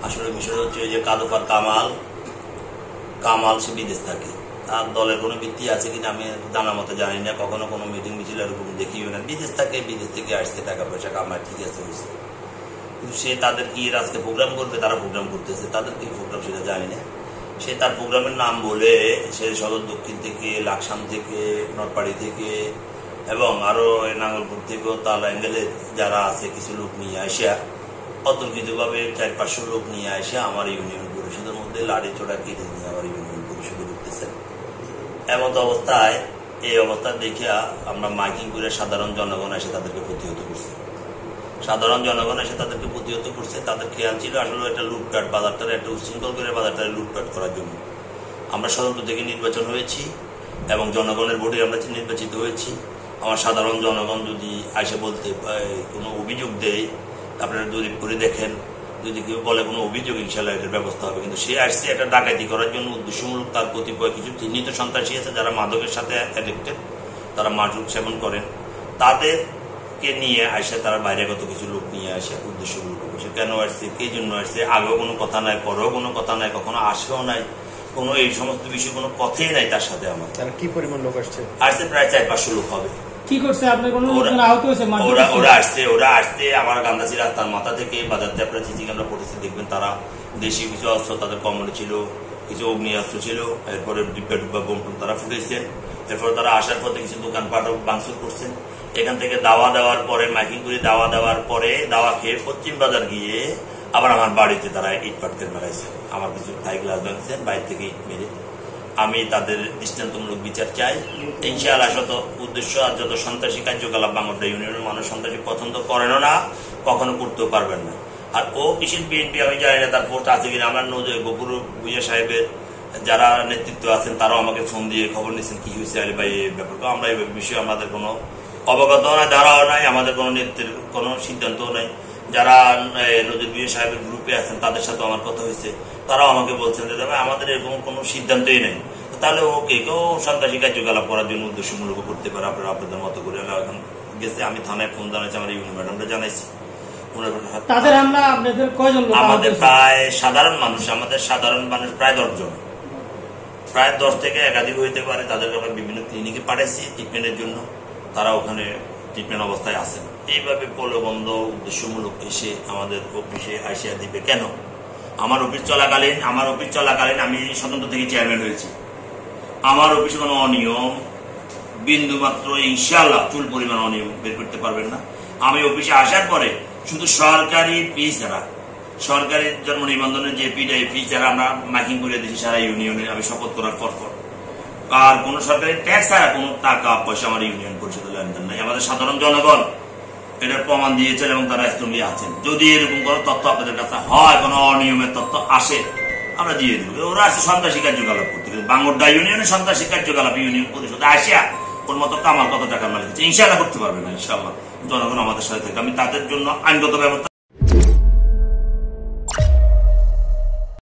আসলে বিষয় হচ্ছে যে কাদুফার কামাল সে বিদেশ থাকে, তার দলের কোনো ভিত্তি আছে কিনা আমি জানার মতো জানি না, কখনো কোনো মিটিং মিছিল এরকম দেখিও না। বিদেশ থাকে, বিদেশ থেকে আসছে, টাকা পয়সা কামায়, ঠিক আছে বুঝছে, কিন্তু সে তাদের কি আজকে প্রোগ্রাম করবে, তারা প্রোগ্রাম করতেছে, তাদের কি প্রোগ্রাম সেটা জানি না। সে তার প্রোগ্রামের নাম বলে সে সদর দক্ষিণ থেকে, লাকসাম থেকে, নরপাড়ি থেকে এবং আরো নাঙ্গলপুর থেকেও তাল অ্যাঙ্গেলে যারা আছে কিছু লোক নিয়ে আসা, অতর্কিতভাবে 400-500 লোক নিয়ে আসা আমার ইউনিয়ন পরিষদের মধ্যে লাড়ি চড়া কেটে নিয়ে আমার ইউনিয়ন পরিষদে ঢুকতেছে। এমত অবস্থায় এই অবস্থা দেখিয়া আমরা মাইকিং করে সাধারণ জনগণ এসে তাদেরকে প্রতিহত করছে। সাধারণ জনগণ এসে তাদেরকে প্রতিহত করছে। তাদের খেয়াল ছিল আসলে একটা লুটপাট, বাজারটারে একটা উচ্ছৃঙ্খল করে বাজারটারে লুটপাট করার জন্য। আমরা স্বতন্ত্র থেকে নির্বাচন হয়েছি এবং জনগণের ভোটে আমরা নির্বাচিত হয়েছি। আমার সাধারণ জনগণ যদি এসে বলতে কোনো অভিযোগ দেয়, আপনারা জরিপ করে দেখেন, যদি কেউ বলে কোনো অভিযোগ, ইনশাল্লাহ এটার ব্যবস্থা হবে। কিন্তু সে আসছে একটা ডাকাতি করার জন্য উদ্দেশ্যমূলক। তার কতিপয় কিছু চিহ্নিত সন্ত্রাসী আছে যারা মাদকের সাথে অ্যাডিক্টেড, তারা মাদক সেবন করেন, তাদেরকে নিয়ে আসে, তারা বাইরেগত কিছু লোক নিয়ে আসে উদ্দেশ্যমূলক। সে কেন আসছে, কে জন্য আসছে, আগেও কোনো কথা নাই, পরেও কোনো কথা নাই, কখনো আসেও নাই, কোনো এই সমস্ত বিষয়ে কোনো কথাই নাই তার সাথে। আমার কি পরিমাণ লোক আসছে প্রায় 400-500 লোক হবে। কি করছে আপনার কোনো আহত হয়েছে? ওরা আসছে আমার গান্ধাসি রাস্তার মাথা থেকে বাজারতে আপনারা সিসি ক্যামেরা পড়েছে দেখবেন, তারা দেশি কিছু অস্ত্র তাদের কমরে ছিল, কিছু অগ্নি অস্ত্র ছিল, এরপরে ডিব্বা ডুব্বা বোম তারা ফুটেছেন। এরপরে তারা আসার পথে কিছু দোকানপাট ভাঙচুর করছেন। এখান থেকে দাওয়া দেওয়ার পরে, মাইকিং করে দাওয়া দেওয়ার পরে, দাওয়া খেয়ে পশ্চিম বাজার গিয়ে আবার আমার বাড়িতে তারা ইট পাটকেল মেলাইছে। আমার কিছু থাই গ্লাস ভাঙছেন বাইরে থেকে ইট মেরে। আমি তাদের দৃষ্টান্তমূলক বিচার চাই ইনশাআল্লাহ। শত উদ্দেশ্য আর যত সন্ত্রাসী কার্যকলাপ বাংলাদেশ ইউনিয়নের মানুষ সন্ত্রাসী পছন্দ করেন না, কখনো করতেও পারবেন না। আর ও কিসের বিএনপি আমি জানি না, তার পোস্ট আছে কিনা। আমরা গফুর ভুইয়া সাহেবের যারা নেতৃত্ব আছেন তারাও আমাকে ফোন দিয়ে খবর নিয়েছেন কি হয়েছে আলী ভাই এই ব্যাপারটা। আমরা এই বিষয়ে আমাদের কোনো অবগত নাই, ধারাও নাই, আমাদের কোনো নেতৃত্বের কোনো সিদ্ধান্তও নাই। যারা নজর ভুইয়া সাহেবের গ্রুপে আছেন তাদের সাথে আমার কথা হয়েছে, তারাও আমাকে বলছেন যে আমাদের এরকম কোনো সিদ্ধান্তই নেই। তাহলে ওকে কেউ সন্ত্রাসী কার্যকলাপ করার জন্য উদ্দেশ্যমূলক করতে পারে। আপনারা আপনাদের মতো করে এখন গেছে, আমি থানায় ফোন জানাইছি, আমার ইউনিয়ন ম্যাডামরা জানাইছি। আমাদের প্রায় সাধারণ মানুষ প্রায় 10 জন, প্রায় 10 থেকে একাধিক হইতে পারে। তাদেরকে আমরা বিভিন্ন ক্লিনিকে পাঠাইছি ট্রিটমেন্টের জন্য, তারা ওখানে ট্রিটমেন্ট অবস্থায় আছেন। এইভাবে পলবন্ধ উদ্দেশ্যমূলক এসে আমাদের অফিসে আসিয়া দিবে কেন? আমার অফিস চলাকালীন আমি স্বতন্ত্র থেকে চেয়ারম্যান হয়েছি। আমার অফিসে কোনো অনিয়ম বিন্দু মাত্র ইনশাআল্লাহ চুল পরিমাণ অনিয়ম বের করতে পারবেন না। আমি অফিসে আসার পরে শুধু সরকারি ফি ছাড়া, সরকারি জন্ম নিবন্ধনের যে ফিটা, এই ফি ছাড়া আমরা মাইকিং করে দিয়েছি সারা ইউনিয়নে। আমি শপথ করার পর আর কোন সরকারি ট্যাক্স ছাড়া কোনো টাকা পয়সা আমার ইউনিয়ন পরিষদের লেনদেন নাই। আমাদের সাধারণ জনগণ এটার প্রমাণ দিয়েছেন এবং তারা স্তম্ভে আছেন। যদি এরকম কোনো তথ্য আপনাদের কাছে হয়, কোনো অনিয়মের তথ্য আসে, আমরা দিয়ে দেবো। ওরা আছে সন্ত্রাসী কার্যকলাপ করতে, বাংলাডা ইউনিয়নের সন্ত্রাসী কার্যকলাপ ইউনিয়ন পরিষদে আসিয়া ওর মতো কামাল কত টাকা মালিক ইনশাআল্লাহ করতে পারবে না। ইনশাআল্লাহ জনগণ আমাদের সাথে থাকে, আমি তাদের জন্য আইনগত ব্যবস্থা